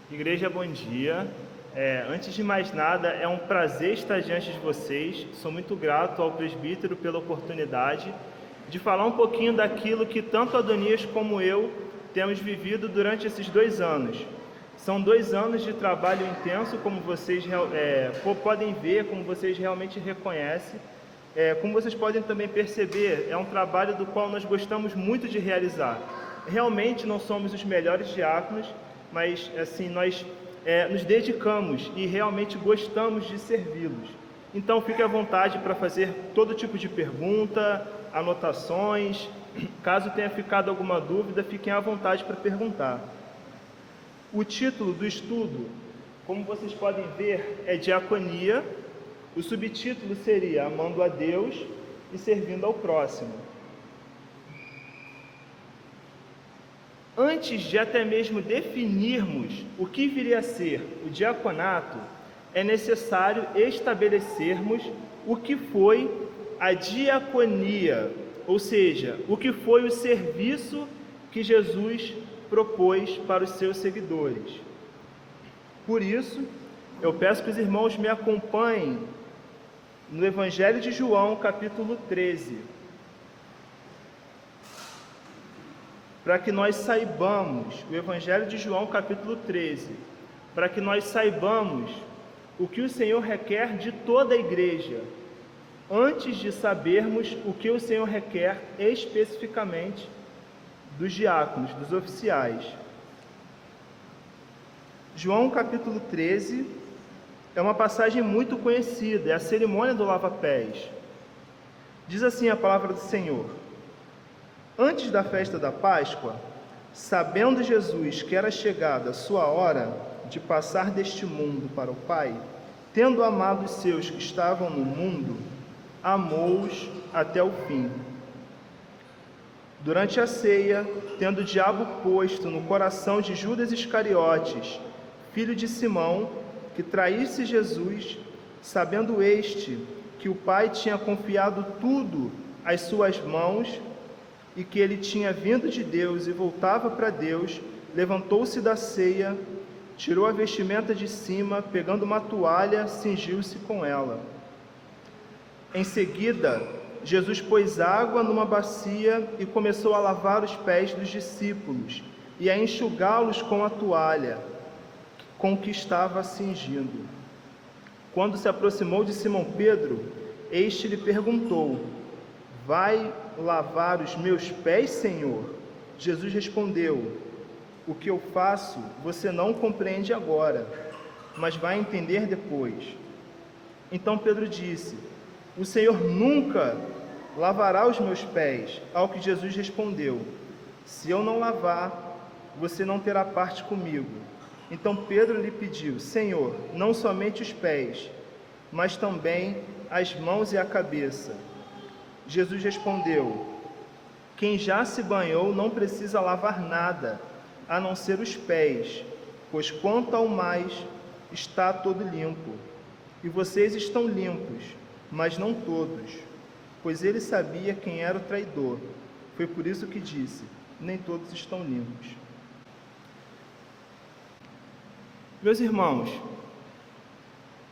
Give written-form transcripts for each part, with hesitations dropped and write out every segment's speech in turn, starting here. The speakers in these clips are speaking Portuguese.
Igreja, bom dia. Antes de mais nada, é um prazer estar diante de vocês. Sou muito grato ao presbítero pela oportunidade de falar um pouquinho daquilo que tanto Adonias como eu temos vivido durante esses 2 anos. São 2 anos de trabalho intenso, como vocês podem ver, como vocês realmente reconhecem. Como vocês podem também perceber, é um trabalho do qual nós gostamos muito de realizar. Realmente não somos os melhores diáconos, mas assim, nós nos dedicamos e realmente gostamos de servi-los. Então fique à vontade para fazer todo tipo de pergunta, anotações. Caso tenha ficado alguma dúvida, fiquem à vontade para perguntar. O título do estudo, como vocês podem ver, é Diaconia. O subtítulo seria Amando a Deus e Servindo ao Próximo. Antes de até mesmo definirmos o que viria a ser o diaconato, é necessário estabelecermos o que foi a diaconia, ou seja, o que foi o serviço que Jesus propôs para os seus seguidores. Por isso, eu peço que os irmãos me acompanhem no Evangelho de João, capítulo 13. Para que nós saibamos, o Evangelho de João, capítulo 13, para que nós saibamos o que o Senhor requer de toda a igreja, antes de sabermos o que o Senhor requer especificamente dos diáconos, dos oficiais. João, capítulo 13, é uma passagem muito conhecida, é a cerimônia do lava-pés. Diz assim a palavra do Senhor: Antes da festa da Páscoa, sabendo Jesus que era chegada a sua hora de passar deste mundo para o Pai, tendo amado os seus que estavam no mundo, amou-os até o fim. Durante a ceia, tendo o diabo posto no coração de Judas Iscariotes, filho de Simão, que traísse Jesus, sabendo este que o Pai tinha confiado tudo às suas mãos, e que ele tinha vindo de Deus e voltava para Deus, levantou-se da ceia, tirou a vestimenta de cima, pegando uma toalha, cingiu-se com ela. Em seguida, Jesus pôs água numa bacia e começou a lavar os pés dos discípulos e a enxugá-los com a toalha com que estava cingindo. Quando se aproximou de Simão Pedro, este lhe perguntou: Vai lavar os meus pés, Senhor? Jesus respondeu: O que eu faço você não compreende agora, mas vai entender depois. Então Pedro disse: O Senhor nunca lavará os meus pés. Ao que Jesus respondeu: Se eu não lavar, você não terá parte comigo. Então Pedro lhe pediu: Senhor, não somente os pés, mas também as mãos e a cabeça. Jesus respondeu: Quem já se banhou não precisa lavar nada, a não ser os pés, pois quanto ao mais está todo limpo. E vocês estão limpos, mas não todos, pois ele sabia quem era o traidor. Foi por isso que disse: nem todos estão limpos. Meus irmãos,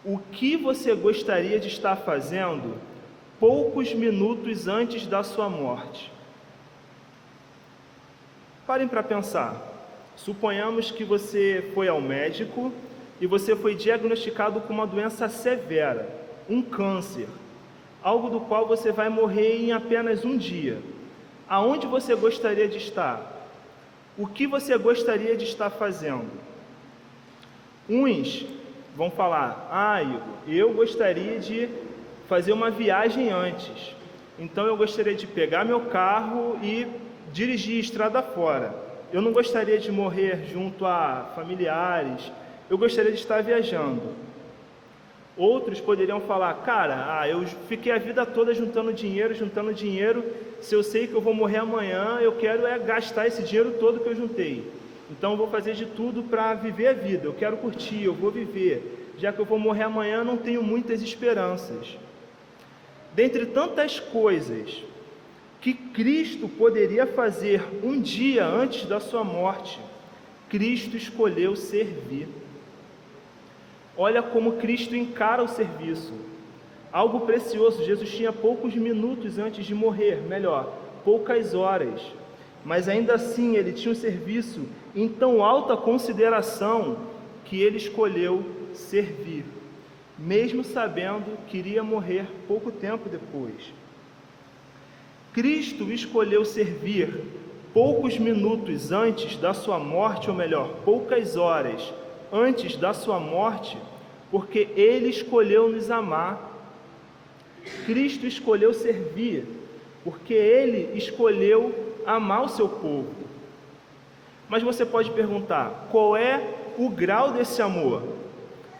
o que você gostaria de estar fazendo poucos minutos antes da sua morte? Parem para pensar. Suponhamos que você foi ao médico e você foi diagnosticado com uma doença severa, um câncer, algo do qual você vai morrer em apenas um dia. Aonde você gostaria de estar? O que você gostaria de estar fazendo? Uns vão falar: Igor, eu gostaria de fazer uma viagem antes, então eu gostaria de pegar meu carro e dirigir estrada fora. Eu não gostaria de morrer junto a familiares, eu gostaria de estar viajando. Outros poderiam falar: cara, eu fiquei a vida toda juntando dinheiro, se eu sei que eu vou morrer amanhã, eu quero gastar esse dinheiro todo que eu juntei. Então eu vou fazer de tudo para viver a vida, eu quero curtir, eu vou viver. Já que eu vou morrer amanhã, não tenho muitas esperanças. Dentre tantas coisas que Cristo poderia fazer um dia antes da sua morte, Cristo escolheu servir. Olha como Cristo encara o serviço. Algo precioso. Jesus tinha poucos minutos antes de morrer, poucas horas. Mas ainda assim ele tinha um serviço em tão alta consideração que ele escolheu servir, mesmo sabendo que iria morrer pouco tempo depois. Cristo escolheu servir poucos minutos antes da sua morte, poucas horas antes da sua morte, porque ele escolheu nos amar. Cristo escolheu servir, porque ele escolheu amar o seu povo. Mas você pode perguntar, qual é o grau desse amor?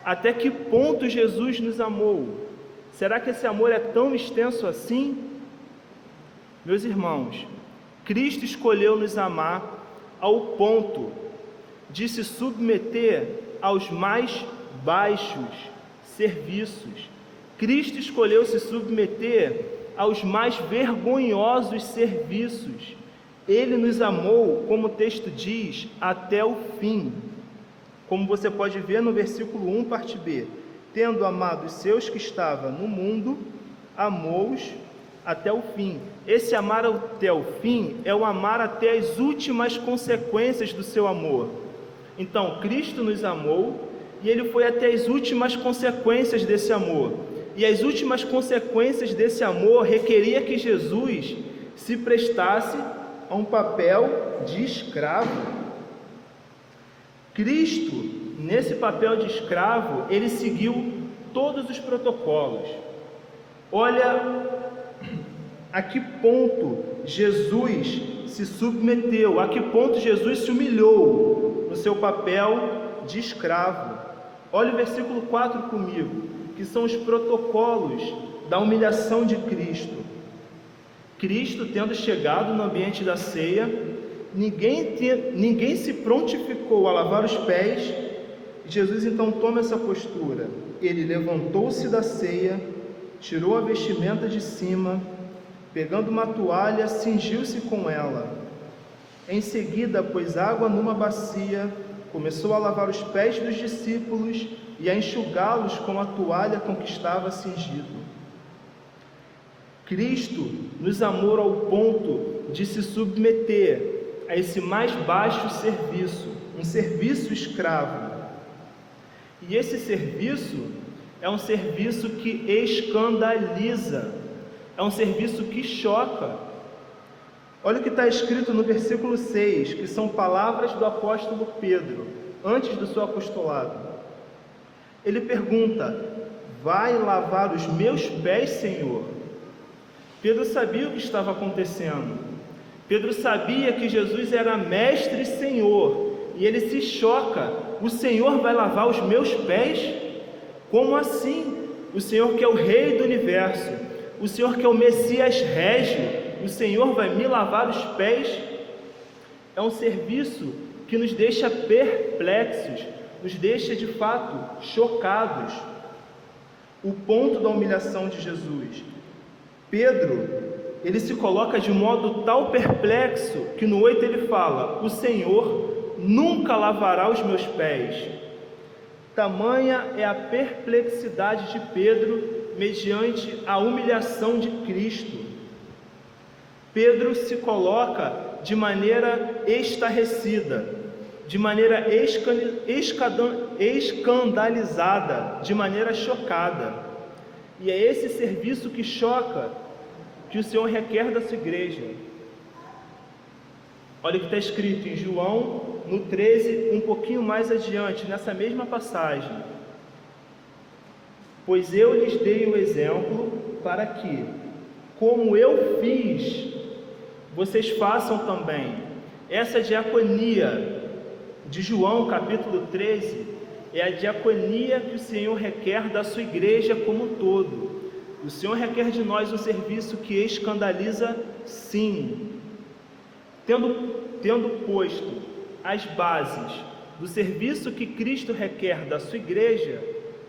Até que ponto Jesus nos amou? Será que esse amor é tão extenso assim? Meus irmãos, Cristo escolheu nos amar ao ponto de se submeter aos mais baixos serviços. Cristo escolheu se submeter aos mais vergonhosos serviços. Ele nos amou, como o texto diz, até o fim. Como você pode ver no versículo 1, parte B. Tendo amado os seus que estavam no mundo, amou-os até o fim. Esse amar até o fim é o amar até as últimas consequências do seu amor. Então, Cristo nos amou e ele foi até as últimas consequências desse amor. E as últimas consequências desse amor requeria que Jesus se prestasse a um papel de escravo. Cristo, nesse papel de escravo, ele seguiu todos os protocolos. Olha a que ponto Jesus se submeteu, a que ponto Jesus se humilhou no seu papel de escravo. Olha o versículo 4 comigo, que são os protocolos da humilhação de Cristo. Cristo, tendo chegado no ambiente da ceia, ninguém se prontificou a lavar os pés. Jesus então toma essa postura. Ele levantou-se da ceia, tirou a vestimenta de cima, pegando uma toalha, cingiu-se com ela. Em seguida, pôs água numa bacia, começou a lavar os pés dos discípulos e a enxugá-los com a toalha com que estava cingido. Cristo nos amou ao ponto de se submeter a esse mais baixo serviço, um serviço escravo. E esse serviço é um serviço que escandaliza, é um serviço que choca. Olha o que está escrito no versículo 6, que são palavras do apóstolo Pedro, antes do seu apostolado. Ele pergunta: vai lavar os meus pés, Senhor? Pedro sabia o que estava acontecendo. Pedro sabia que Jesus era mestre e Senhor, e ele se choca: o Senhor vai lavar os meus pés? Como assim? O Senhor que é o Rei do Universo, o Senhor que é o Messias Régio, o Senhor vai me lavar os pés? É um serviço que nos deixa perplexos, nos deixa de fato chocados. O ponto da humilhação de Jesus. Pedro, ele se coloca de modo tal perplexo que no 8 ele fala: o Senhor nunca lavará os meus pés. Tamanha é a perplexidade de Pedro mediante a humilhação de Cristo. Pedro se coloca de maneira estarrecida, de maneira escandalizada, de maneira chocada. E é esse serviço que choca, que o Senhor requer da sua igreja. Olha o que está escrito em João, no 13, um pouquinho mais adiante, nessa mesma passagem. Pois eu lhes dei o exemplo para que, como eu fiz, vocês façam também. Essa diaconia de João, capítulo 13, é a diaconia que o Senhor requer da sua igreja como um todo. O Senhor requer de nós um serviço que escandaliza, sim. Tendo posto as bases do serviço que Cristo requer da sua igreja,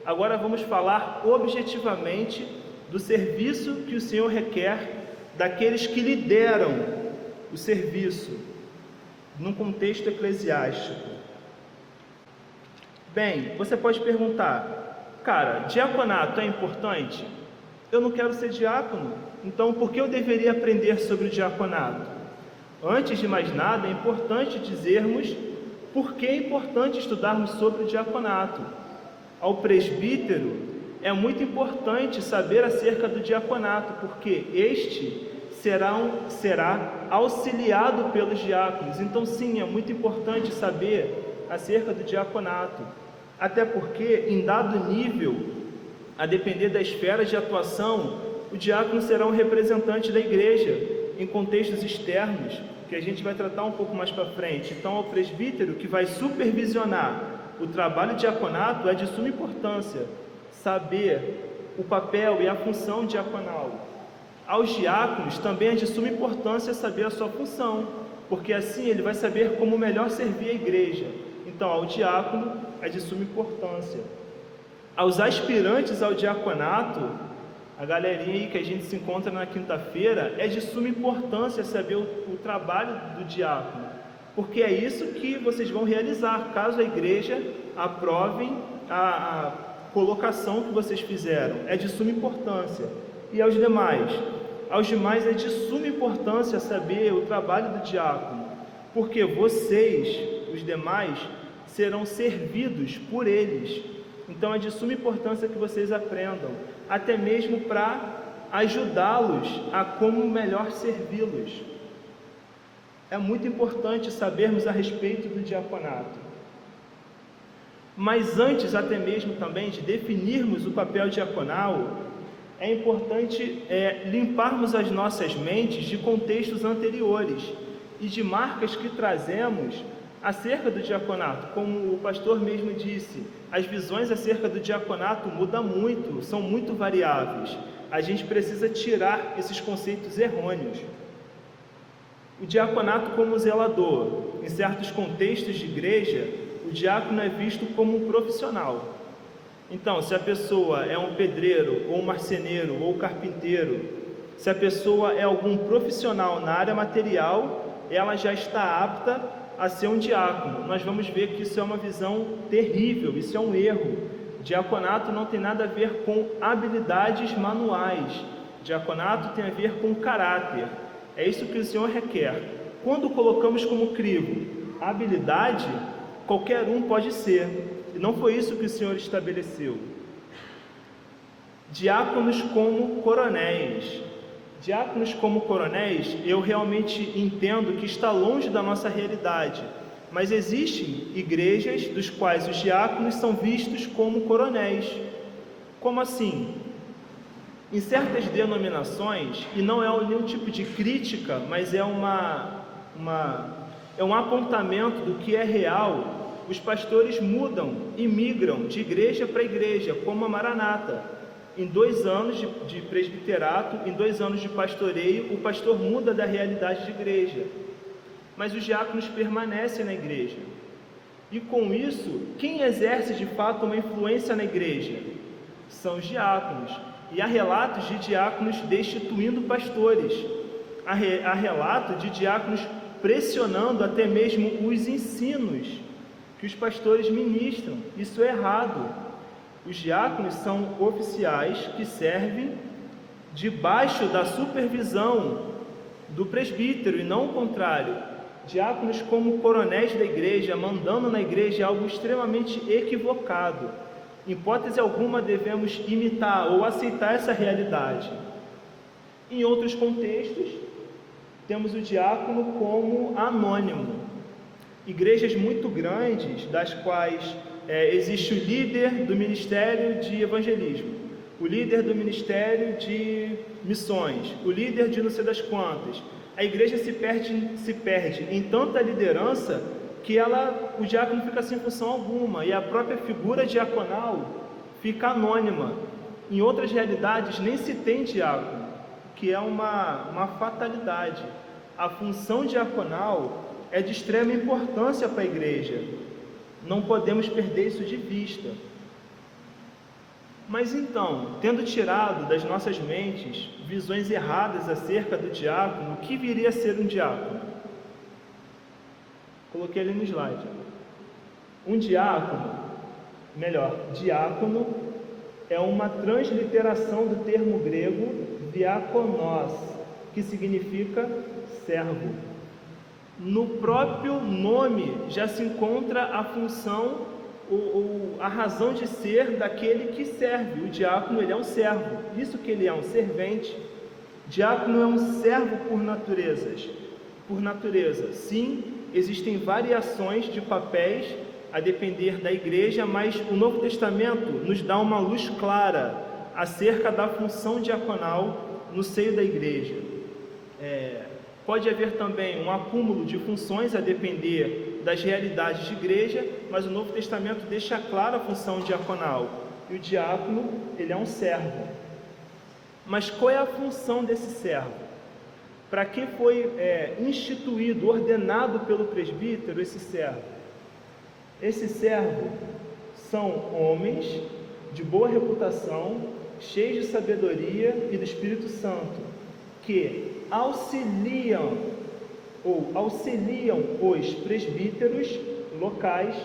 agora vamos falar objetivamente do serviço que o Senhor requer daqueles que lideram o serviço, num contexto eclesiástico. Bem, você pode perguntar, cara, diaconato é importante? Eu não quero ser diácono, então por que eu deveria aprender sobre o diaconato? Antes de mais nada, é importante dizermos por que é importante estudarmos sobre o diaconato. Ao presbítero, é muito importante saber acerca do diaconato, porque este será auxiliado pelos diáconos. Então, sim, é muito importante saber acerca do diaconato, até porque, em dado nível, a depender da esfera de atuação, o diácono será um representante da igreja em contextos externos, que a gente vai tratar um pouco mais para frente. Então, ao presbítero, que vai supervisionar o trabalho diaconato, é de suma importância saber o papel e a função diaconal. Aos diáconos também é de suma importância saber a sua função, porque assim ele vai saber como melhor servir a igreja. Então, ao diácono é de suma importância. Aos aspirantes ao diaconato, a galerinha aí que a gente se encontra na quinta-feira, é de suma importância saber o trabalho do diácono, porque é isso que vocês vão realizar, caso a igreja aprove a colocação que vocês fizeram. É de suma importância. E aos demais? Aos demais é de suma importância saber o trabalho do diácono, porque vocês, os demais, serão servidos por eles. Então é de suma importância que vocês aprendam, até mesmo para ajudá-los a como melhor servi-los. É muito importante sabermos a respeito do diaconato. Mas antes até mesmo também de definirmos o papel diaconal, é importante limparmos as nossas mentes de contextos anteriores e de marcas que trazemos acerca do diaconato. Como o pastor mesmo disse, as visões acerca do diaconato mudam muito, são muito variáveis. A gente precisa tirar esses conceitos errôneos. O diaconato como zelador, em certos contextos de igreja, o diácono é visto como um profissional. Então, se a pessoa é um pedreiro, ou um marceneiro, ou carpinteiro, se a pessoa é algum profissional na área material, ela já está apta a ser um diácono. Nós vamos ver que isso é uma visão terrível, isso é um erro. Diaconato não tem nada a ver com habilidades manuais. Diaconato tem a ver com caráter. É isso que o Senhor requer. Quando colocamos como crivo habilidade, qualquer um pode ser. E não foi isso que o Senhor estabeleceu. Diáconos como coronéis. Diáconos como coronéis, eu realmente entendo que está longe da nossa realidade, mas existem igrejas dos quais os diáconos são vistos como coronéis. Como assim? Em certas denominações, e não é nenhum tipo de crítica, mas é um apontamento do que é real, os pastores mudam e migram de igreja para igreja, como a Maranata. Em 2 anos de presbiterato, em 2 anos de pastoreio, o pastor muda da realidade de igreja, mas os diáconos permanecem na igreja. E com isso, quem exerce de fato uma influência na igreja? São os diáconos. E há relatos de diáconos destituindo pastores. Há relato de diáconos pressionando até mesmo os ensinos que os pastores ministram. Isso é errado. Os diáconos são oficiais que servem debaixo da supervisão do presbítero e não o contrário. Diáconos como coronéis da igreja, mandando na igreja, é algo extremamente equivocado. Em hipótese alguma devemos imitar ou aceitar essa realidade. Em outros contextos, temos o diácono como anônimo. Igrejas muito grandes, das quais existe o líder do ministério de evangelismo, o líder do ministério de missões, o líder de não sei das quantas. A igreja se perde em tanta liderança que o diácono fica sem função alguma, e a própria figura diaconal fica anônima. Em outras realidades nem se tem diácono, que é uma fatalidade. A função diaconal é de extrema importância para a igreja. Não podemos perder isso de vista. Mas então, tendo tirado das nossas mentes visões erradas acerca do diácono, o que viria a ser um diácono? Coloquei ali no slide. Um diácono diácono é uma transliteração do termo grego diakonos, que significa servo. No próprio nome já se encontra a função, a razão de ser daquele que serve. O diácono, ele é um servo, isso que ele é, um servente. Diácono é um servo por natureza. Sim, existem variações de papéis a depender da igreja, mas o Novo Testamento nos dá uma luz clara acerca da função diaconal no seio da igreja. Pode haver também um acúmulo de funções a depender das realidades de igreja, mas o Novo Testamento deixa clara a função diaconal. E o diácono, ele é um servo. Mas qual é a função desse servo? Para que foi instituído, ordenado pelo presbítero esse servo? Esse servo são homens de boa reputação, cheios de sabedoria e do Espírito Santo, que auxiliam os presbíteros locais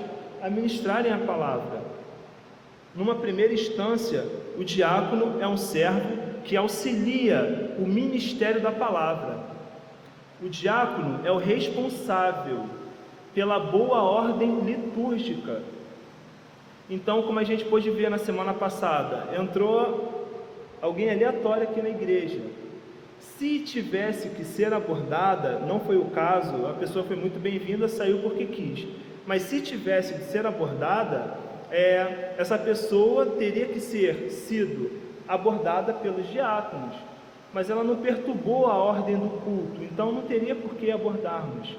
a ministrarem a palavra. Numa primeira instância, o diácono é um servo que auxilia o ministério da palavra. O diácono é o responsável pela boa ordem litúrgica. Então, como a gente pôde ver na semana passada, entrou alguém aleatório aqui na igreja. Se tivesse que ser abordada, não foi o caso, a pessoa foi muito bem-vinda, saiu porque quis. Mas se tivesse de ser abordada, essa pessoa teria que sido abordada pelos diáconos. Mas ela não perturbou a ordem do culto, então não teria por que abordarmos.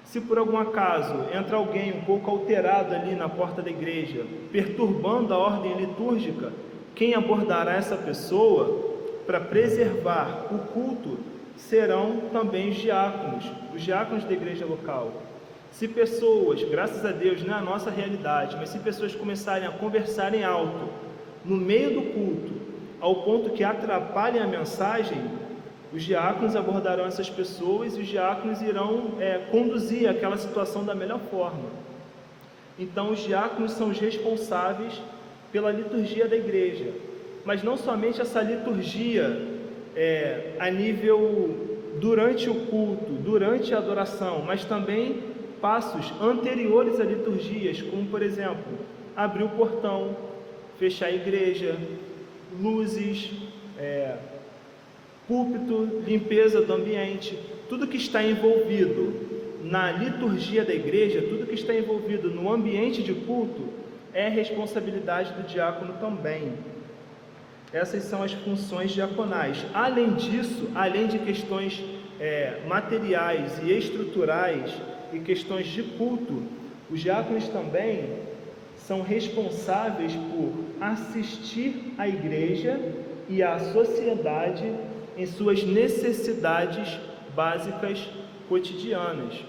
Se por algum acaso entra alguém um pouco alterado ali na porta da igreja, perturbando a ordem litúrgica, quem abordará essa pessoa para preservar o culto serão também os diáconos da igreja local. Se pessoas, graças a Deus, não é a nossa realidade, mas se pessoas começarem a conversar em alto no meio do culto, ao ponto que atrapalhem a mensagem, os diáconos abordarão essas pessoas e os diáconos irão conduzir aquela situação da melhor forma. Então, os diáconos são os responsáveis pela liturgia da igreja, mas não somente essa liturgia a nível durante o culto, durante a adoração, mas também passos anteriores a liturgias, como por exemplo, abrir o portão, fechar a igreja, luzes, púlpito, limpeza do ambiente, tudo que está envolvido na liturgia da igreja, tudo que está envolvido no ambiente de culto, é responsabilidade do diácono também. Essas são as funções diaconais. Além disso, além de questões materiais e estruturais e questões de culto, os diáconos também são responsáveis por assistir a igreja e a sociedade em suas necessidades básicas cotidianas.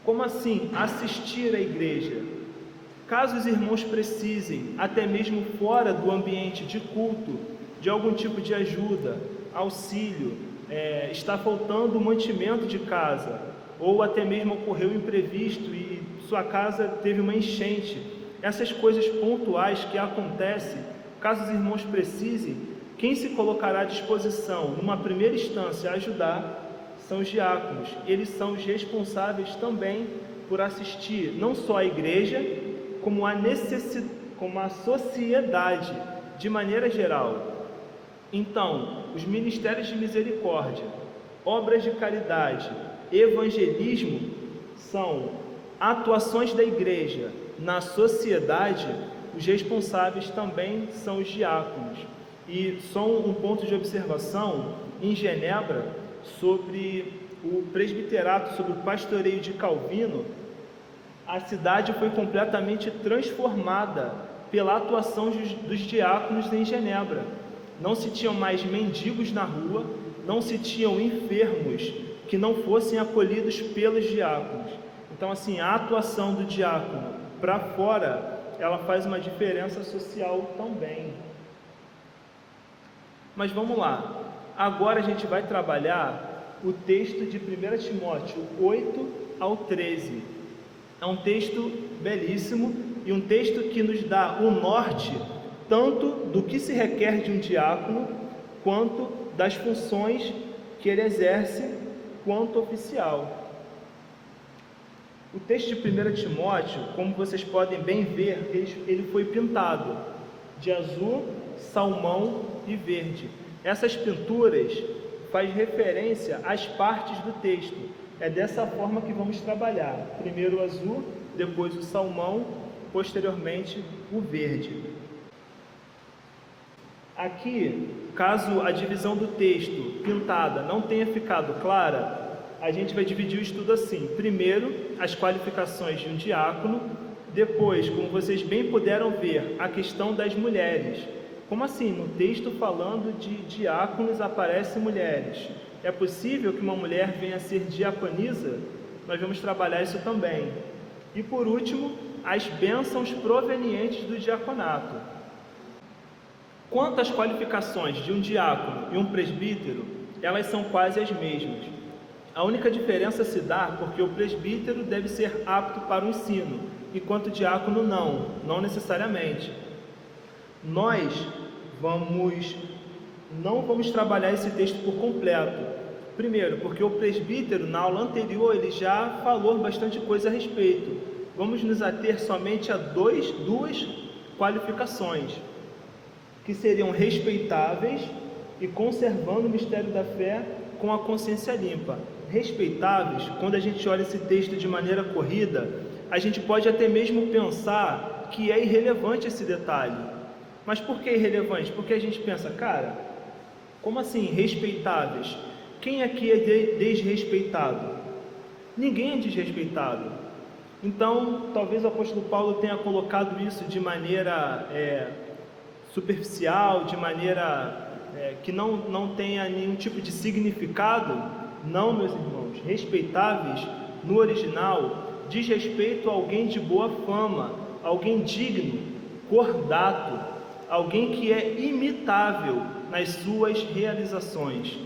Como assim assistir a igreja? Caso os irmãos precisem, até mesmo fora do ambiente de culto, de algum tipo de ajuda, auxílio, está faltando mantimento de casa, ou até mesmo ocorreu um imprevisto e sua casa teve uma enchente, essas coisas pontuais que acontecem, caso os irmãos precisem, quem se colocará à disposição, numa primeira instância, a ajudar, são os diáconos. Eles são os responsáveis também por assistir não só a igreja, como a sociedade, de maneira geral. Então, os ministérios de misericórdia, obras de caridade, evangelismo, são atuações da igreja na sociedade. Os responsáveis também são os diáconos. E só um ponto de observação: em Genebra, sobre o presbiterato, sobre o pastoreio de Calvino, a cidade foi completamente transformada pela atuação dos diáconos em Genebra. Não se tinham mais mendigos na rua, não se tinham enfermos que não fossem acolhidos pelos diáconos. Então, assim, a atuação do diácono para fora, ela faz uma diferença social também. Mas vamos lá, agora a gente vai trabalhar o texto de 1 Timóteo 8 ao 13. É um texto belíssimo, e um texto que nos dá o norte tanto do que se requer de um diácono, quanto das funções que ele exerce quanto oficial. O texto de 1 Timóteo, como vocês podem bem ver, ele foi pintado de azul, salmão e verde. Essas pinturas fazem referência às partes do texto. É dessa forma que vamos trabalhar. Primeiro o azul, depois o salmão, posteriormente o verde. Aqui, caso a divisão do texto pintada não tenha ficado clara, a gente vai dividir o estudo assim. Primeiro, as qualificações de um diácono. Depois, como vocês bem puderam ver, a questão das mulheres. Como assim? No texto falando de diáconos aparecem mulheres. É possível que uma mulher venha a ser diaconisa? Nós vamos trabalhar isso também. E por último, as bênçãos provenientes do diaconato. Quanto às qualificações de um diácono e um presbítero, elas são quase as mesmas. A única diferença se dá porque o presbítero deve ser apto para o ensino, enquanto o diácono não necessariamente. Nós não vamos trabalhar esse texto por completo. Primeiro, porque o presbítero, na aula anterior, ele já falou bastante coisa a respeito. Vamos nos ater somente a duas qualificações, que seriam respeitáveis e conservando o mistério da fé com a consciência limpa. Respeitáveis, quando a gente olha esse texto de maneira corrida, a gente pode até mesmo pensar que é irrelevante esse detalhe. Mas por que irrelevante? Porque a gente pensa, cara, como assim respeitáveis? Quem aqui é desrespeitado? Ninguém é desrespeitado. Então, talvez o apóstolo Paulo tenha colocado isso de maneira superficial, de maneira que não tenha nenhum tipo de significado. Não, meus irmãos, respeitáveis no original diz respeito a alguém de boa fama, alguém digno, cordato, alguém que é imitável nas suas realizações.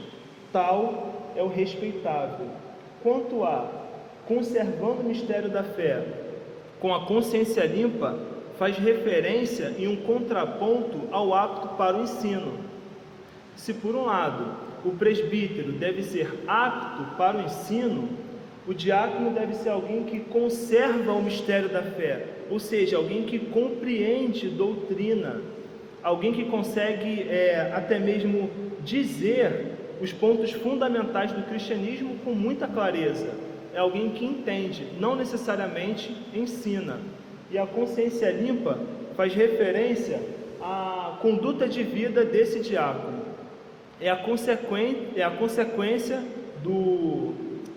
Tal é o respeitável. Quanto a conservando o mistério da fé com a consciência limpa, faz referência em um contraponto ao apto para o ensino. Se por um lado o presbítero deve ser apto para o ensino, o diácono deve ser alguém que conserva o mistério da fé, ou seja, alguém que compreende doutrina, alguém que consegue até mesmo dizer os pontos fundamentais do cristianismo com muita clareza. É alguém que entende, não necessariamente ensina. E a consciência limpa faz referência à conduta de vida desse diácono. É a consequência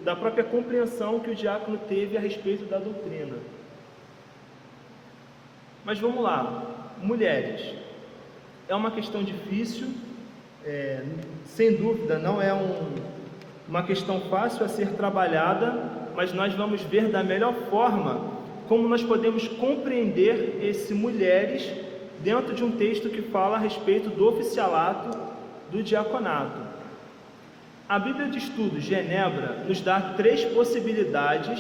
da própria compreensão que o diácono teve a respeito da doutrina. Mas vamos lá, mulheres. É uma questão difícil, sem dúvida, não é uma questão fácil a ser trabalhada, mas nós vamos ver da melhor forma como nós podemos compreender esse mulheres dentro de um texto que fala a respeito do oficialato do diaconato. A Bíblia de Estudo Genebra nos dá 3 possibilidades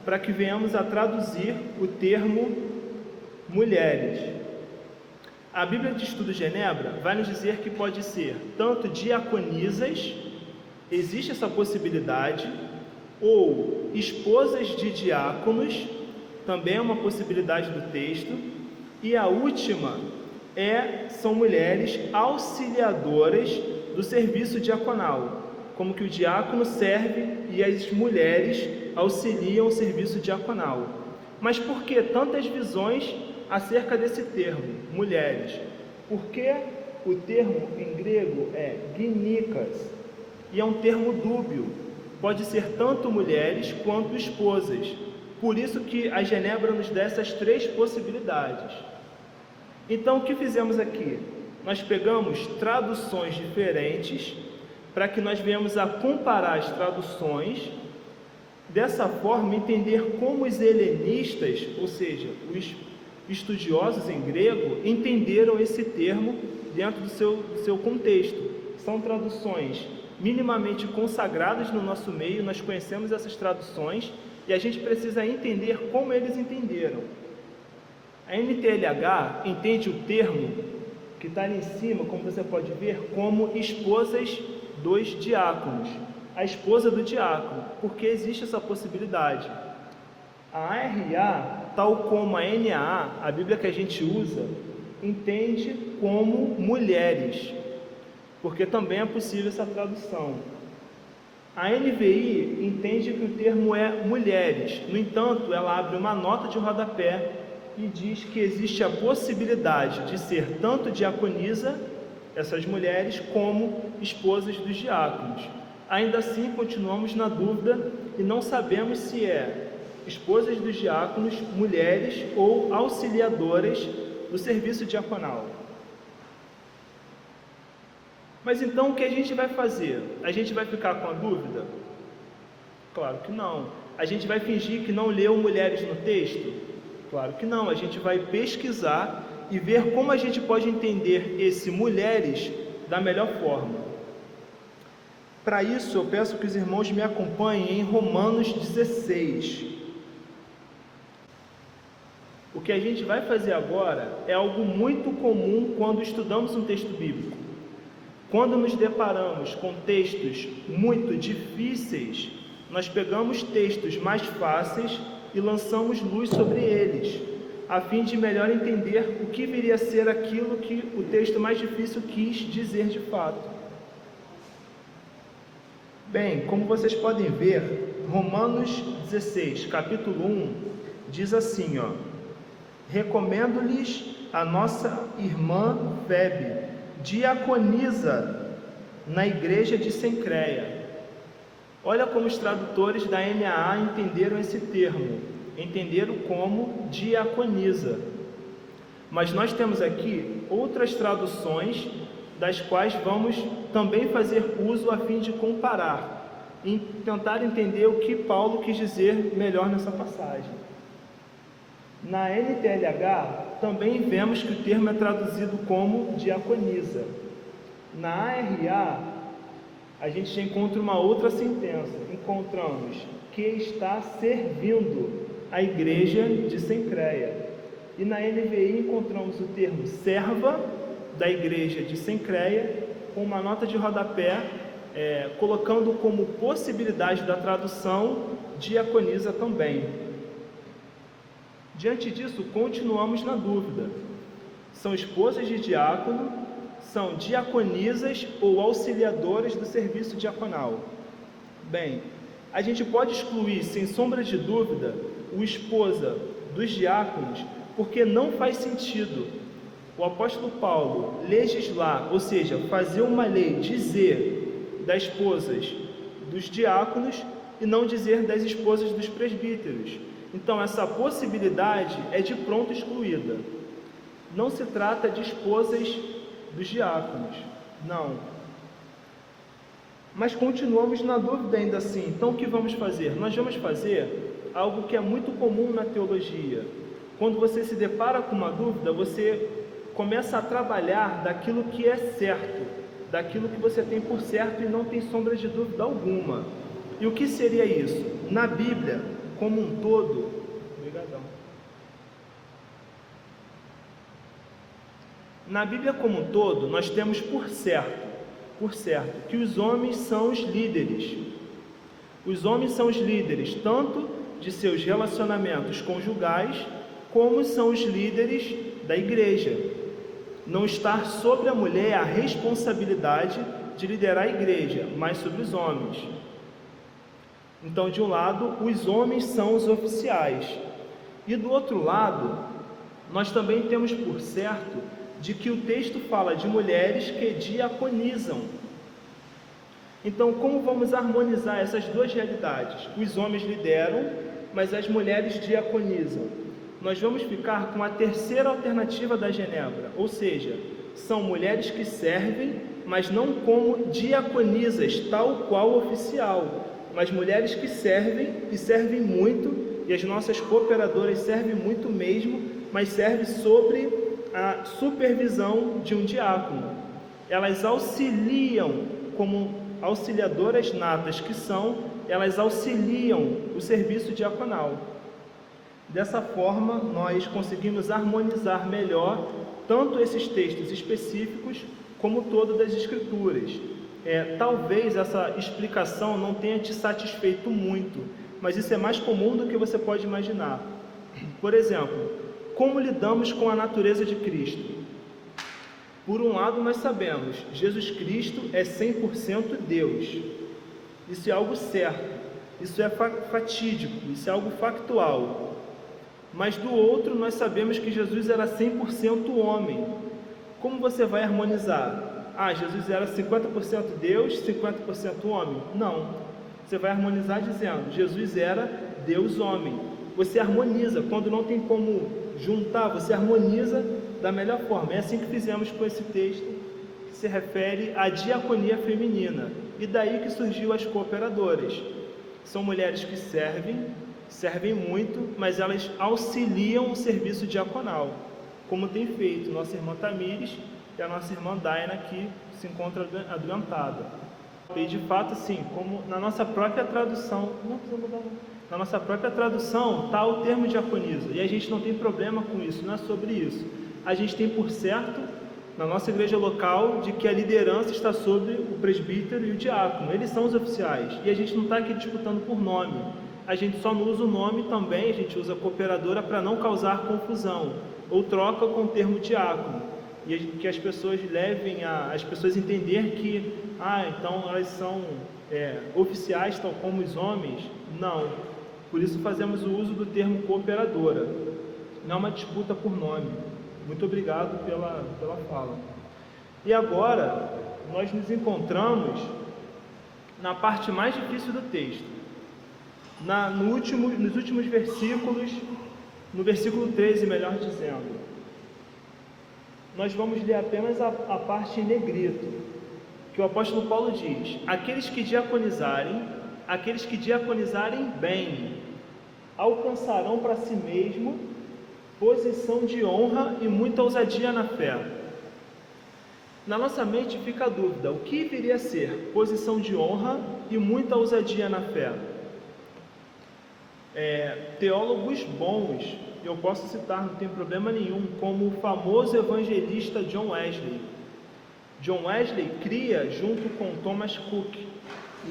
para que venhamos a traduzir o termo mulheres. A Bíblia de Estudo Genebra vai nos dizer que pode ser tanto diaconisas, existe essa possibilidade, ou esposas de diáconos, também é uma possibilidade do texto, e a última são mulheres auxiliadoras do serviço diaconal, como que o diácono serve e as mulheres auxiliam o serviço diaconal. Mas por que tantas visões acerca desse termo, mulheres? Porque o termo em grego é ginikas, e é um termo dúbio, pode ser tanto mulheres quanto esposas. Por isso que a Genebra nos dá essas 3 possibilidades. Então, o que fizemos aqui? Nós pegamos traduções diferentes para que nós venhamos a comparar as traduções, dessa forma entender como os helenistas, ou seja, os estudiosos em grego, entenderam esse termo dentro do seu contexto. São traduções minimamente consagradas no nosso meio, nós conhecemos essas traduções e a gente precisa entender como eles entenderam. A NTLH entende o termo que está ali em cima, como você pode ver, como esposas dos diáconos, a esposa do diácono, porque existe essa possibilidade. A ARA, tal como a NAA, a Bíblia que a gente usa, entende como mulheres, porque também é possível essa tradução. A NVI entende que o termo é mulheres, no entanto, ela abre uma nota de rodapé e diz que existe a possibilidade de ser tanto diaconisa, essas mulheres, como esposas dos diáconos. Ainda assim, continuamos na dúvida e não sabemos se é esposas dos diáconos, mulheres ou auxiliadoras do serviço diaconal. Mas então o que a gente vai fazer? A gente vai ficar com a dúvida? Claro que não. A gente vai fingir que não leu mulheres no texto? Claro que não. A gente vai pesquisar e ver como a gente pode entender esse mulheres da melhor forma. Para isso, eu peço que os irmãos me acompanhem em Romanos 16. O que a gente vai fazer agora é algo muito comum quando estudamos um texto bíblico. Quando nos deparamos com textos muito difíceis, nós pegamos textos mais fáceis e lançamos luz sobre eles, a fim de melhor entender o que viria a ser aquilo que o texto mais difícil quis dizer de fato. Bem, como vocês podem ver, Romanos 16, capítulo 1, diz assim, recomendo-lhes a nossa irmã Febe, diaconisa na igreja de Cencreia. Olha como os tradutores da NAA entenderam esse termo, entenderam como diaconisa. Mas nós temos aqui outras traduções, das quais vamos também fazer uso a fim de comparar e tentar entender o que Paulo quis dizer melhor nessa passagem. Na NTLH também vemos que o termo é traduzido como diaconisa. Na ARA a gente já encontra uma outra sentença, encontramos que está servindo a igreja de Cencreia. E na NVI encontramos o termo serva da igreja de Cencreia, com uma nota de rodapé, colocando como possibilidade da tradução diaconisa também. Diante disso, continuamos na dúvida. São esposas de diácono, são diaconisas ou auxiliadoras do serviço diaconal? Bem, a gente pode excluir, sem sombra de dúvida, o esposa dos diáconos, porque não faz sentido o apóstolo Paulo legislar, ou seja, fazer uma lei, dizer das esposas dos diáconos e não dizer das esposas dos presbíteros. Então, essa possibilidade é de pronto excluída. Não se trata de esposas dos diáconos, não. Mas continuamos na dúvida ainda assim. Então, o que vamos fazer? Nós vamos fazer algo que é muito comum na teologia. Quando você se depara com uma dúvida, você começa a trabalhar daquilo que é certo, daquilo que você tem por certo e não tem sombra de dúvida alguma. E o que seria isso? Na Bíblia, como um todo, na Bíblia como um todo, nós temos por certo, que os homens são os líderes. Os homens são os líderes tanto de seus relacionamentos conjugais, como são os líderes da igreja. Não está sobre a mulher a responsabilidade de liderar a igreja, mas sobre os homens. Então, de um lado, os homens são os oficiais, e do outro lado, nós também temos por certo de que o texto fala de mulheres que diaconizam. Então, como vamos harmonizar essas duas realidades? Os homens lideram, mas as mulheres diaconizam. Nós vamos ficar com a terceira alternativa da Genebra, ou seja, são mulheres que servem, mas não como diaconisas, tal qual oficial, mas mulheres que servem, e servem muito, e as nossas cooperadoras servem muito mesmo, mas servem sobre a supervisão de um diácono. Elas auxiliam, como auxiliadoras natas que são, elas auxiliam o serviço diaconal. Dessa forma, nós conseguimos harmonizar melhor tanto esses textos específicos como todo das Escrituras. Talvez essa explicação não tenha te satisfeito muito, mas isso é mais comum do que você pode imaginar. Por exemplo, como lidamos com a natureza de Cristo? Por um lado, nós sabemos, Jesus Cristo é 100% Deus. Isso é algo certo, isso é fatídico, isso é algo factual. Mas do outro, nós sabemos que Jesus era 100% homem. Como você vai harmonizar? Jesus era 50% Deus, 50% homem? Não. Você vai harmonizar dizendo, Jesus era Deus homem. Você harmoniza, quando não tem como juntar, você harmoniza da melhor forma. É assim que fizemos com esse texto, que se refere à diaconia feminina. E daí que surgiu as cooperadoras. São mulheres que servem muito, mas elas auxiliam o serviço diaconal, como tem feito nossa irmã Tamires e a nossa irmã Daina, que se encontra adoentada. E de fato, assim, como na nossa própria tradução, está o termo diaconisa, e a gente não tem problema com isso, não é sobre isso. A gente tem por certo, na nossa igreja local, de que a liderança está sobre o presbítero e o diácono, eles são os oficiais, e a gente não está aqui disputando por nome. A gente só não usa o nome também, a gente usa cooperadora para não causar confusão, ou troca com o termo diácono, e que as pessoas levem as pessoas entender que, então elas são oficiais tal como os homens. Não, por isso fazemos o uso do termo cooperadora, não é uma disputa por nome. Muito obrigado pela fala. E agora, nós nos encontramos na parte mais difícil do texto. Nos últimos versículos, no versículo 13, melhor dizendo, nós vamos ler apenas a parte em negrito, que o apóstolo Paulo diz: aqueles que diaconizarem bem, alcançarão para si mesmo posição de honra e muita ousadia na fé. Na nossa mente fica a dúvida, o que viria a ser posição de honra e muita ousadia na fé? Teólogos bons, eu posso citar, não tem problema nenhum, como o famoso evangelista John Wesley. John Wesley cria, junto com Thomas Cook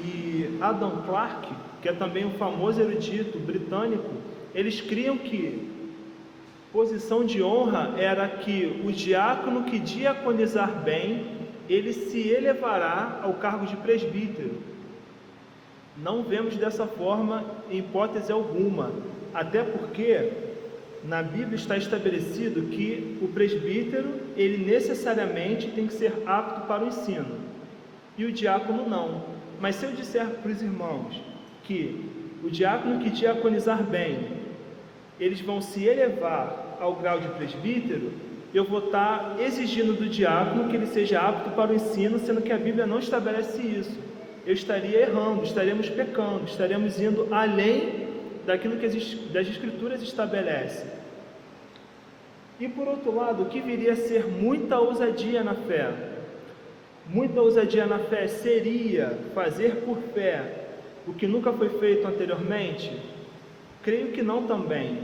e Adam Clarke, que é também um famoso erudito britânico, eles criam que posição de honra era que o diácono que diaconizar bem, ele se elevará ao cargo de presbítero. Não vemos dessa forma em hipótese alguma, até porque na Bíblia está estabelecido que o presbítero, ele necessariamente tem que ser apto para o ensino, e o diácono não. Mas se eu disser para os irmãos que o diácono que diaconizar bem, eles vão se elevar ao grau de presbítero, eu vou estar exigindo do diácono que ele seja apto para o ensino, sendo que a Bíblia não estabelece isso. Eu estaria errando, estaremos pecando, estaremos indo além daquilo que das Escrituras estabelece. E por outro lado, o que viria a ser muita ousadia na fé? Muita ousadia na fé seria fazer por fé o que nunca foi feito anteriormente? Creio que não também.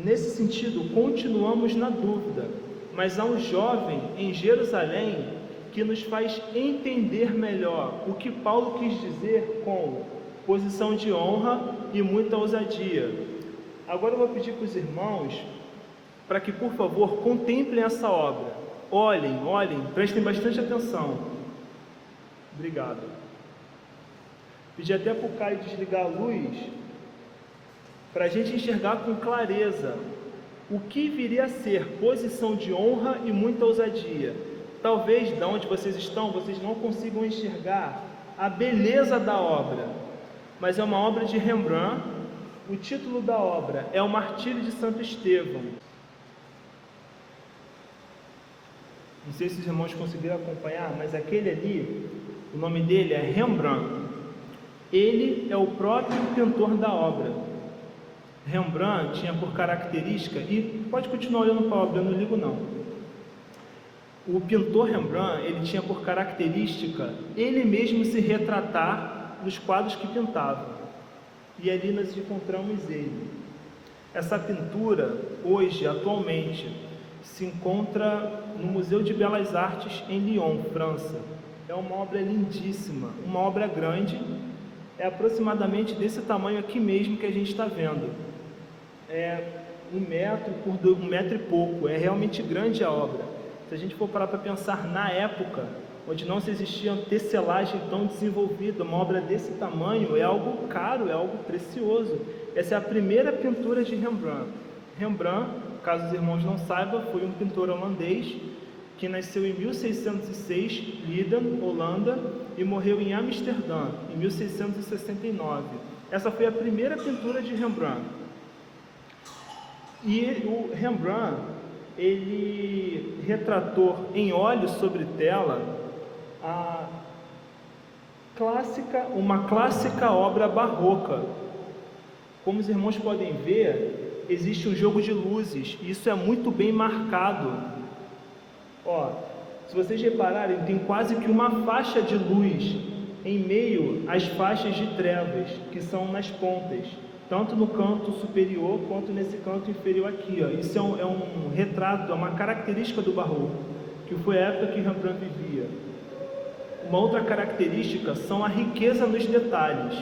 Nesse sentido, continuamos na dúvida, mas há um jovem em Jerusalém que nos faz entender melhor o que Paulo quis dizer com posição de honra e muita ousadia. Agora eu vou pedir para os irmãos para que, por favor, contemplem essa obra. Olhem, prestem bastante atenção. Obrigado. Pedi até para o Caio desligar a luz, para a gente enxergar com clareza o que viria a ser posição de honra e muita ousadia. Talvez, de onde vocês estão, vocês não consigam enxergar a beleza da obra, mas é uma obra de Rembrandt. O título da obra é O Martírio de Santo Estevão. Não sei se os irmãos conseguiram acompanhar, mas aquele ali, o nome dele é Rembrandt. Ele é o próprio pintor da obra. Rembrandt tinha por característica, e pode continuar olhando para a obra, eu não ligo não. O pintor Rembrandt, ele tinha por característica ele mesmo se retratar nos quadros que pintava. E ali nós encontramos ele. Essa pintura, hoje, atualmente, se encontra no Museu de Belas Artes em Lyon, França. É uma obra lindíssima, uma obra grande, é aproximadamente desse tamanho aqui mesmo que a gente está vendo. É 1 metro por 1 metro e pouco, é realmente grande a obra. Se a gente for parar para pensar na época, onde não se existia tecelagem tão desenvolvida, uma obra desse tamanho é algo caro, é algo precioso. Essa é a primeira pintura de Rembrandt. Rembrandt, caso os irmãos não saibam, foi um pintor holandês que nasceu em 1606, Leiden, Holanda, e morreu em Amsterdã, em 1669. Essa foi a primeira pintura de Rembrandt. E o Rembrandt, ele retratou em óleo sobre tela uma clássica obra barroca. Como os irmãos podem ver, existe um jogo de luzes, e isso é muito bem marcado. Se vocês repararem, tem quase que uma faixa de luz em meio às faixas de trevas, que são nas pontas, tanto no canto superior quanto nesse canto inferior aqui. Isso é um retrato, é uma característica do barroco, que foi a época que Rembrandt vivia. Uma outra característica são a riqueza nos detalhes.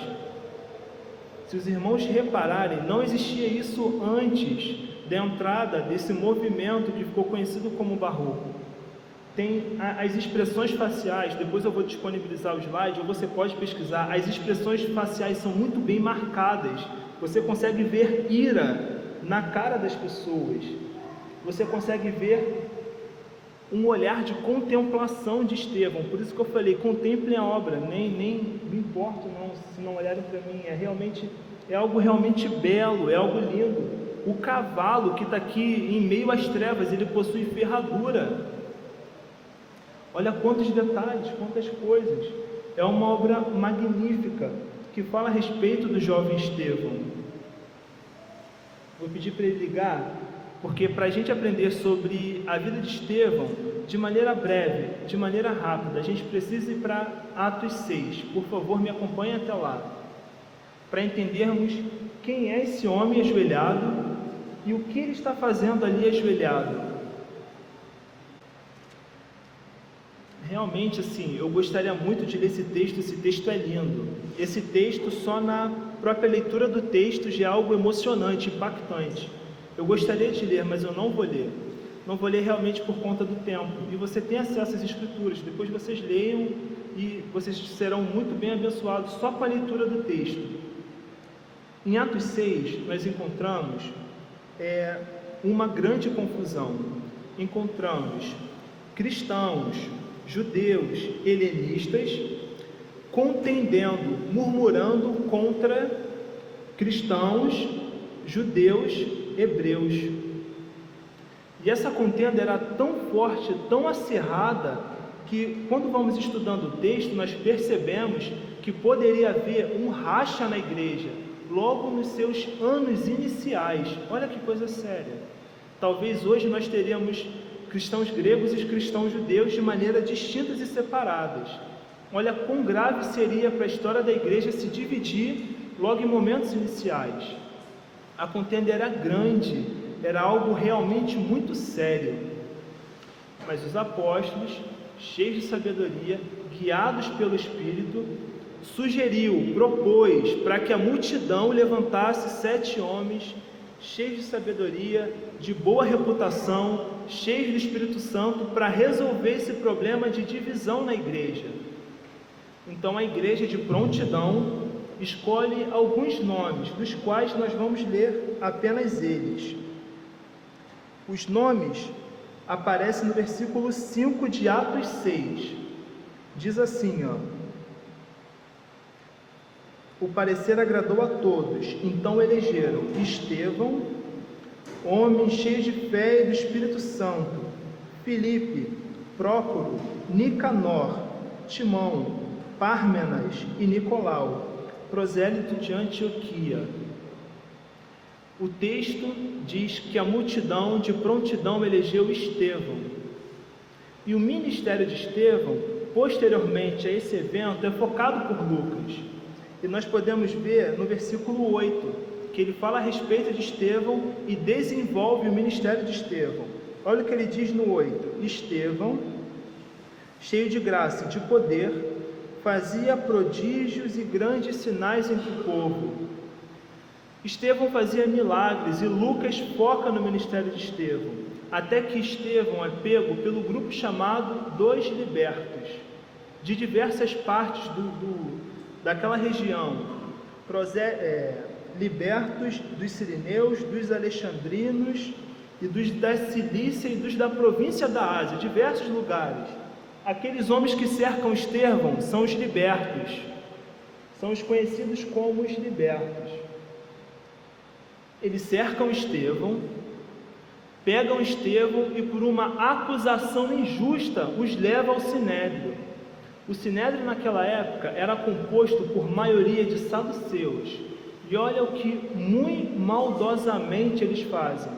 Se os irmãos repararem, não existia isso antes da entrada desse movimento que ficou conhecido como barroco. Tem as expressões faciais, depois eu vou disponibilizar o slide, ou você pode pesquisar. As expressões faciais são muito bem marcadas. Você consegue ver ira na cara das pessoas. Você consegue ver um olhar de contemplação de Estevão. Por isso que eu falei, contemplem a obra, nem me importo não, se não olharem para mim. É algo realmente belo, é algo lindo. O cavalo que está aqui em meio às trevas, ele possui ferradura. Olha quantos detalhes, quantas coisas. É uma obra magnífica que fala a respeito do jovem Estevão. Vou pedir para ele ligar, porque para a gente aprender sobre a vida de Estevão, de maneira breve, de maneira rápida, a gente precisa ir para Atos 6. Por favor, me acompanhe até lá, para entendermos quem é esse homem ajoelhado e o que ele está fazendo ali ajoelhado. Realmente, assim, eu gostaria muito de ler esse texto é lindo. Esse texto, só na própria leitura do texto, já é algo emocionante, impactante. Eu gostaria de ler, mas eu não vou ler. Não vou ler realmente por conta do tempo. E você tem acesso às escrituras, depois vocês leiam e vocês serão muito bem abençoados só com a leitura do texto. Em Atos 6, nós encontramos uma grande confusão. Encontramos cristãos, judeus, helenistas, contendendo, murmurando contra cristãos, judeus, hebreus. E essa contenda era tão forte, tão acirrada, que quando vamos estudando o texto, nós percebemos que poderia haver um racha na igreja, logo nos seus anos iniciais. Olha que coisa séria. Talvez hoje nós teríamos cristãos gregos e cristãos judeus de maneira distintas e separadas. Olha quão grave seria para a história da igreja se dividir logo em momentos iniciais. A contenda era grande, era algo realmente muito sério. Mas os apóstolos, cheios de sabedoria, guiados pelo Espírito, propôs para que a multidão levantasse 7 homens cheios de sabedoria, de boa reputação, cheios do Espírito Santo, para resolver esse problema de divisão na igreja. Então a igreja, de prontidão, escolhe alguns nomes, dos quais nós vamos ler apenas eles. Os nomes aparecem no versículo 5 de Atos 6. Diz assim, o parecer agradou a todos, então elegeram Estevão, homem cheio de fé e do Espírito Santo, Filipe, Prócoro, Nicanor, Timão, Pármenas e Nicolau, prosélito de Antioquia. O texto diz que a multidão de prontidão elegeu Estevão. E o ministério de Estevão, posteriormente a esse evento, é focado por Lucas. E nós podemos ver no versículo 8, que ele fala a respeito de Estevão e desenvolve o ministério de Estevão. Olha o que ele diz no 8: Estevão, cheio de graça e de poder, fazia prodígios e grandes sinais entre o povo. Estevão fazia milagres, e Lucas foca no ministério de Estevão, até que Estevão é pego pelo grupo chamado dos libertos, de diversas partes daquela região, libertos dos sirineus, dos alexandrinos, e dos da Cilícia e dos da província da Ásia, diversos lugares. Aqueles homens que cercam Estevão são os libertos, são os conhecidos como os libertos. Eles cercam Estevão, pegam Estevão e, por uma acusação injusta, os levam ao Sinédrio. O Sinédrio naquela época era composto por maioria de saduceus. E olha o que muito maldosamente eles fazem.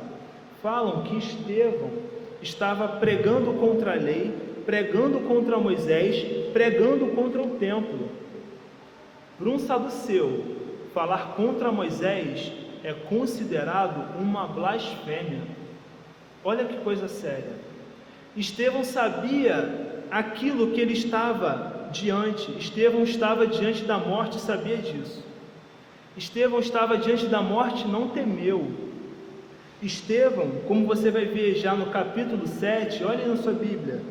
Falam que Estevão estava pregando contra a lei, pregando contra Moisés, pregando contra o templo. Para um saduceu, falar contra Moisés é considerado uma blasfêmia. Olha que coisa séria. Estevão sabia aquilo que ele estava diante. Estevão estava diante da morte e sabia disso. Estevão estava diante da morte e não temeu. Estevão, como você vai ver já no capítulo 7, olha na sua Bíblia,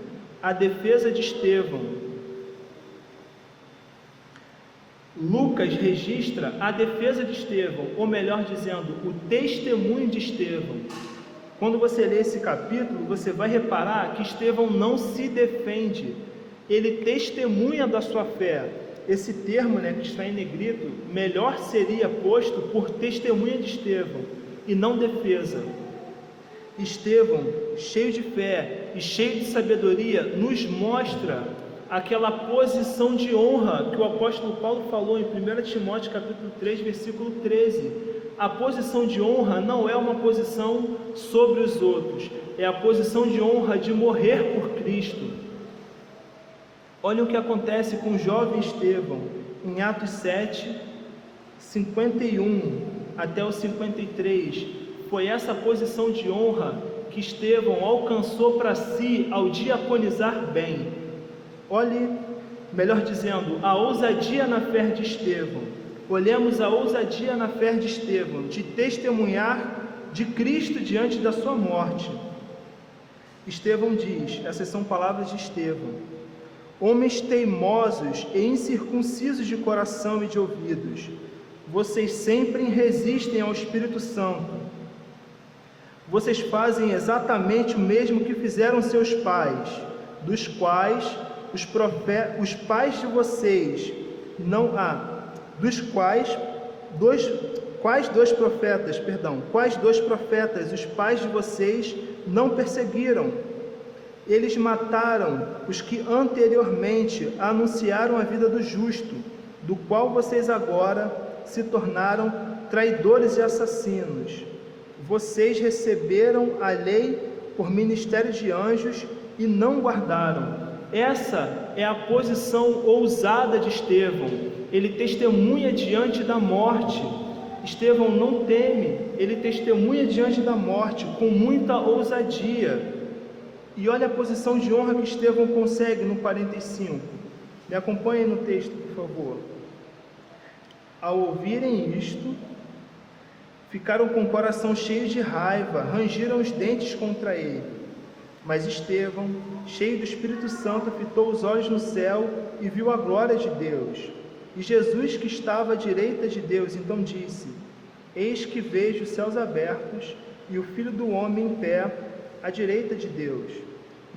a defesa de Estevão. Lucas registra a defesa de Estevão, ou melhor dizendo, o testemunho de Estevão. Quando você lê esse capítulo, você vai reparar que Estevão não se defende, ele testemunha da sua fé. Esse termo, que está em negrito, melhor seria posto por testemunha de Estevão e não defesa. Estevão, cheio de fé e cheio de sabedoria, nos mostra aquela posição de honra que o apóstolo Paulo falou em 1 Timóteo capítulo 3, versículo 13. A posição de honra não é uma posição sobre os outros, é a posição de honra de morrer por Cristo. Olha o que acontece com o jovem Estevão, em Atos 7, 51 até o 53. Foi essa posição de honra que Estevão alcançou para si ao diaconizar bem. Olhe, melhor dizendo, a ousadia na fé de Estevão. Olhemos a ousadia na fé de Estevão, de testemunhar de Cristo diante da sua morte. Estevão diz, essas são palavras de Estevão: homens teimosos e incircuncisos de coração e de ouvidos, vocês sempre resistem ao Espírito Santo. Vocês fazem exatamente o mesmo que fizeram seus pais, dos quais os pais de vocês não quais dois profetas os pais de vocês não perseguiram? Eles mataram os que anteriormente anunciaram a vida do justo, do qual vocês agora se tornaram traidores e assassinos. Vocês receberam a lei por ministério de anjos e não guardaram. Essa é a posição ousada de Estevão. Ele testemunha diante da morte. Estevão não teme, ele testemunha diante da morte com muita ousadia. E olha a posição de honra que Estevão consegue no 45. Me acompanhem no texto, por favor. Ao ouvirem isto, ficaram com o coração cheio de raiva, rangiram os dentes contra ele. Mas Estevão, cheio do Espírito Santo, fitou os olhos no céu e viu a glória de Deus. E Jesus, que estava à direita de Deus, então disse: eis que vejo os céus abertos e o Filho do Homem em pé à direita de Deus.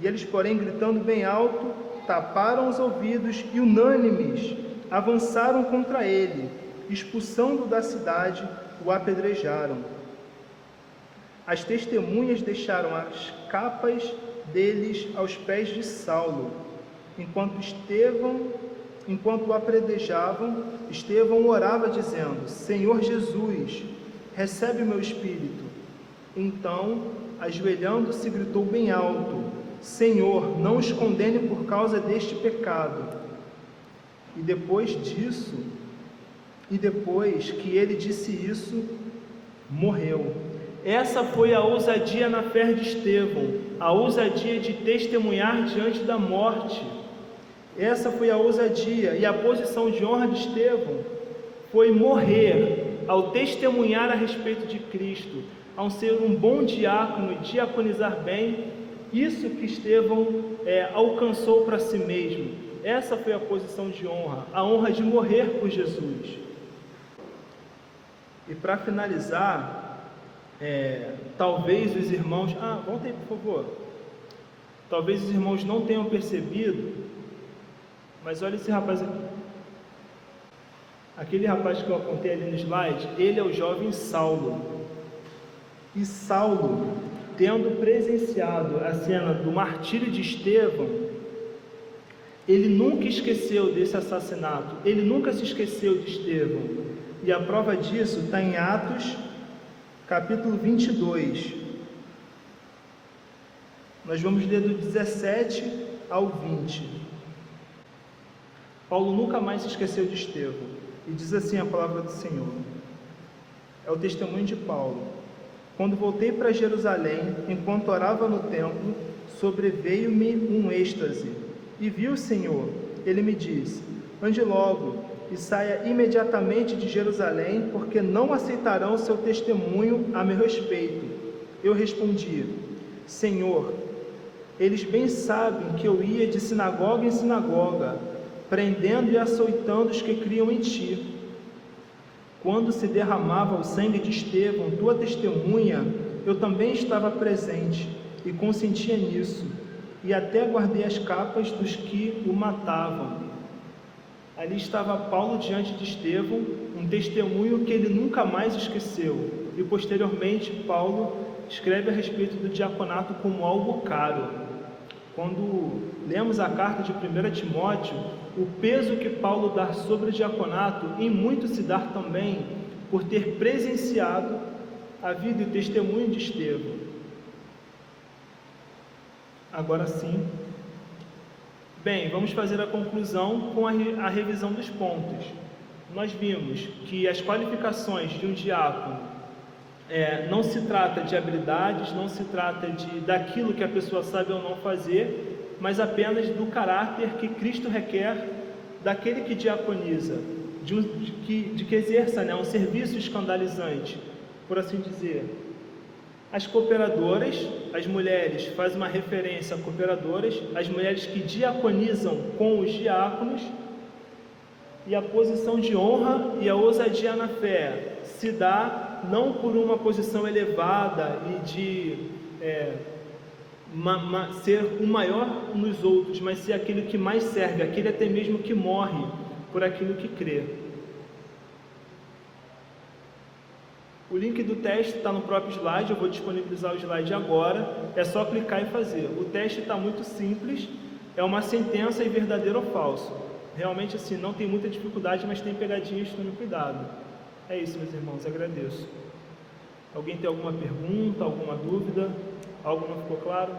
E eles, porém, gritando bem alto, taparam os ouvidos e, unânimes, avançaram contra ele, expulsando-o da cidade, o apedrejaram. As testemunhas deixaram as capas deles aos pés de Saulo. Enquanto o apedrejavam, Estevão orava dizendo: Senhor Jesus, recebe o meu espírito. Então, ajoelhando-se, gritou bem alto: Senhor, não os condene por causa deste pecado. E depois que ele disse isso, morreu. Essa foi a ousadia na fé de Estevão, a ousadia de testemunhar diante da morte. Essa foi a ousadia, e a posição de honra de Estevão foi morrer ao testemunhar a respeito de Cristo, ao ser um bom diácono e diaconizar bem. Isso que Estevão alcançou para si mesmo. Essa foi a posição de honra, a honra de morrer por Jesus. E para finalizar, talvez os irmãos... volta aí, por favor. Talvez os irmãos não tenham percebido, mas olha esse rapaz aqui. Aquele rapaz que eu apontei ali no slide, ele é o jovem Saulo. E Saulo, tendo presenciado a cena do martírio de Estevão, ele nunca esqueceu desse assassinato, ele nunca se esqueceu de Estevão. E a prova disso está em Atos, capítulo 22. Nós vamos ler do 17 ao 20. Paulo nunca mais se esqueceu de Estevão. E diz assim a palavra do Senhor. É o testemunho de Paulo. Quando voltei para Jerusalém, enquanto orava no templo, sobreveio-me um êxtase. E vi o Senhor. Ele me disse: ande logo e saia imediatamente de Jerusalém, porque não aceitarão seu testemunho a meu respeito. Eu respondi: Senhor, eles bem sabem que eu ia de sinagoga em sinagoga, prendendo e açoitando os que criam em ti. Quando se derramava o sangue de Estevão, tua testemunha, eu também estava presente e consentia nisso, e até guardei as capas dos que o matavam. Ali estava Paulo diante de Estevão, um testemunho que ele nunca mais esqueceu. E posteriormente Paulo escreve a respeito do diaconato como algo caro. Quando lemos a carta de 1 Timóteo, o peso que Paulo dá sobre o diaconato, em muito se dá também por ter presenciado a vida e o testemunho de Estevão. Agora sim. Bem, vamos fazer a conclusão com a revisão dos pontos. Nós vimos que as qualificações de um diácono não se trata de habilidades, não se trata daquilo que a pessoa sabe ou não fazer, mas apenas do caráter que Cristo requer daquele que diaconiza, de que exerça um serviço escandalizante, por assim dizer. As cooperadoras, as mulheres, faz uma referência a cooperadoras, as mulheres que diaconizam com os diáconos, e a posição de honra e a ousadia na fé se dá não por uma posição elevada e de ser o maior nos outros, mas ser aquele que mais serve, aquele até mesmo que morre por aquilo que crê. O link do teste está no próprio slide, eu vou disponibilizar o slide agora, é só clicar e fazer. O teste está muito simples, é uma sentença e verdadeiro ou falso. Realmente assim, não tem muita dificuldade, mas tem pegadinhas, tome cuidado. É isso, meus irmãos, agradeço. Alguém tem alguma pergunta, alguma dúvida? Algo não ficou claro?